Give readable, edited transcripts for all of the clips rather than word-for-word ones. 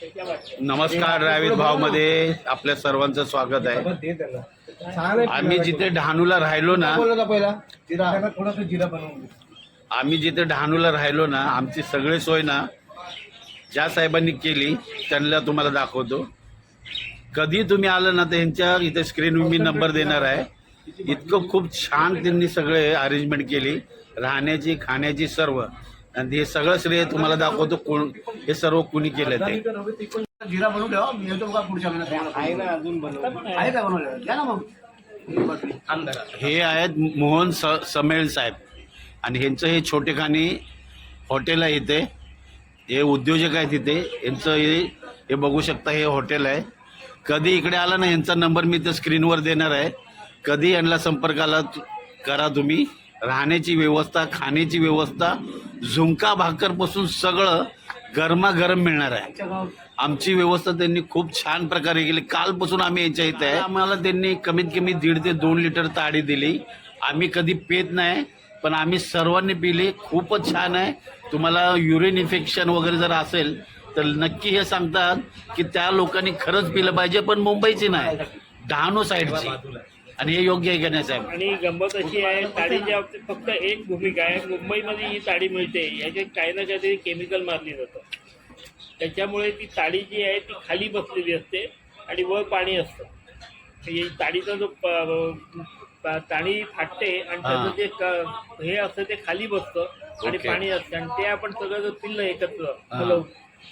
नमस्कार, ड्रायव्हित भाव मध्ये आपल्या सर्वांचं स्वागत आहे। आम्ही जिथे डहाणूला राहिलो ना, आमची सगळी सोय ना ज्या साहेबांनी केली त्यांना तुम्हाला दाखवतो। कधी तुम्ही आलं ना तर यांच्या इथे स्क्रीनवर मी नंबर देणार आहे। इतकं खूप छान त्यांनी सगळे अरेंजमेंट केली, राहण्याची खाण्याची सर्व, आणि हे सगळं श्रेय तुम्हाला दाखवतो कोण हे सर्व कुणी केलं ते। जिरा बनवून ठेवा, मी येतो बघा पुढच्या महिन्यात आहे ना, अजून बनवलं आहे का बनवलं घ्या ना मग। हे आहेत मोहन समेळ साहेब, आणि ह्यांचं हे छोटेखानी हॉटेल आहे इथे, हे उद्योजक आहेत इथे। यांचं हे बघू शकता, हे हॉटेल आहे। कधी इकडे आला ना, यांचा नंबर मी त्या स्क्रीनवर देणार आहे, कधी यांना संपर्काला करा तुम्ही। राहण्याची व्यवस्था, खाण्याची व्यवस्था, झुणका भाकरपासून सगळं गरमागरम मिळणार आहे। आमची व्यवस्था त्यांनी खूप छान प्रकारे केली। कालपासून आम्ही याच्या इथे आहे। आम्हाला त्यांनी कमीत कमी 1.5 ते 2 लिटर ताडी दिली। आम्ही कधी पेत नाही, पण आम्ही सर्वांनी पिली। खूपच छान आहे। तुम्हाला युरिन इन्फेक्शन वगैरे जर असेल तर नक्की हे सांगतात की त्या लोकांनी खरंच पिलं पाहिजे, पण मुंबईची नाही, डहाणू साईडची। आणि हे योग्य आहे का नाही साहेब? आणि गंमत अशी आहे, ताडीच्या बाबतीत फक्त एक भूमिका आहे, मुंबईमध्ये ही ताडी मिळते याच्यात काही ना काहीतरी केमिकल मारली जातं, त्याच्यामुळे ती ताडी जी आहे ती खाली बसलेली असते आणि वर पाणी असतं। म्हणजे ताडीचा जो ताडी फाटते आणि त्याचं जे हे असतं ते खाली बसतं आणि पाणी असतं, आणि ते आपण सगळं जर पिल्लं एकत्र हलवून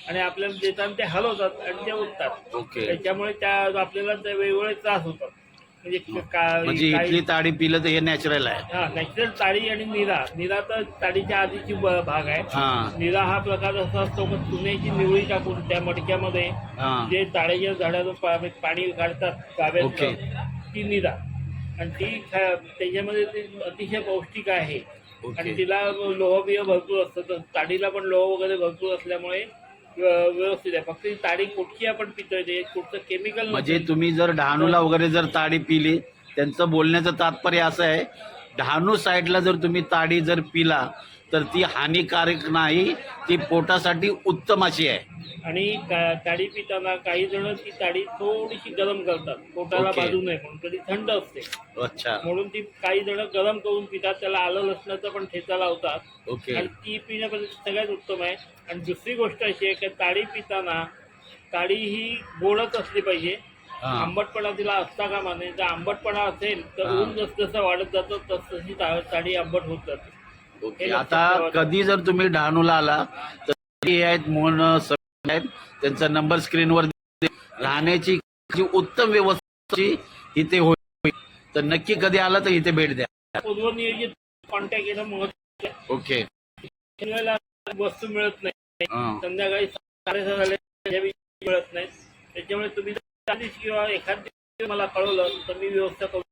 आणि आपल्याला देताना ते हलवतात आणि ते उठतात, त्याच्यामुळे त्या आपल्याला वेगवेगळे त्रास होतात। म्हणजे इथली ताडी पिलं तर हे नॅचरल आहे। हा, नॅचरल ताडी आणि निरा तर ताडीच्या आधीची भाग आहे। निरा हा प्रकार असा असतो की चुन्याची निवळी टाकून त्या मडक्यामध्ये जे ताड्याच्या झाडाचं पाणी काढतात गाव्यात, ती निरा, आणि ती त्याच्यामध्ये ती अतिशय पौष्टिक आहे आणि तिला लोह बिह भरपूर असतं, तर ताडीला पण लोह वगैरे भरपूर असल्यामुळे व्यवस्थित आहे। फक्त ताडी कुठची आपण पितोय ते कुठचं केमिकल, म्हणजे तुम्ही जर डहाणूला वगैरे जर ताडी पिली, त्यांचं बोलण्याचं तात्पर्य असं आहे, डहाणू साईडला जर तुम्ही ताडी जर पिला तर ती हानिकारक नाही, ती पोटासाठी उत्तम अशी आहे। आणि ताडी पिताना काही जण ती ताडी थोडीशी गरम करतात, पोटाला बाजू नये म्हणून, कधी थंड असते, अच्छा, म्हणून ती काही जण गरम करून पितात, त्याला आलं लसणाचा पण ठेचा लावतात, आणि ती पिण्यापर्यंत सगळ्यात उत्तम आहे। आणि दुसरी गोष्ट अशी आहे की ताडी पिताना ताडी ही गोडच असली पाहिजे, आंबटपणा तिला असता कामा नये। जर आंबटपणा असेल तर ऊन जसं वाढत जातं तशी ताडी आंबट होत जाते। आता कधी जर तुम्ही डहाणूला आला तर हे आहेत मोहन साहेब, त्यांचा नंबर स्क्रीनवर, राहण्याची उत्तम व्यवस्था इथे होईल, तर नक्की कधी आला तर इथे भेट द्या। पूर्वनियोजित कॉन्टॅक्ट येणं महत्त्वाचं आहे। ओके, वस्तू मिळत नाही, संध्याकाळी 6:30 मिळत नाही, त्याच्यामुळे तुम्ही किंवा एखाद्या मला कळवलं तर मी व्यवस्था करू।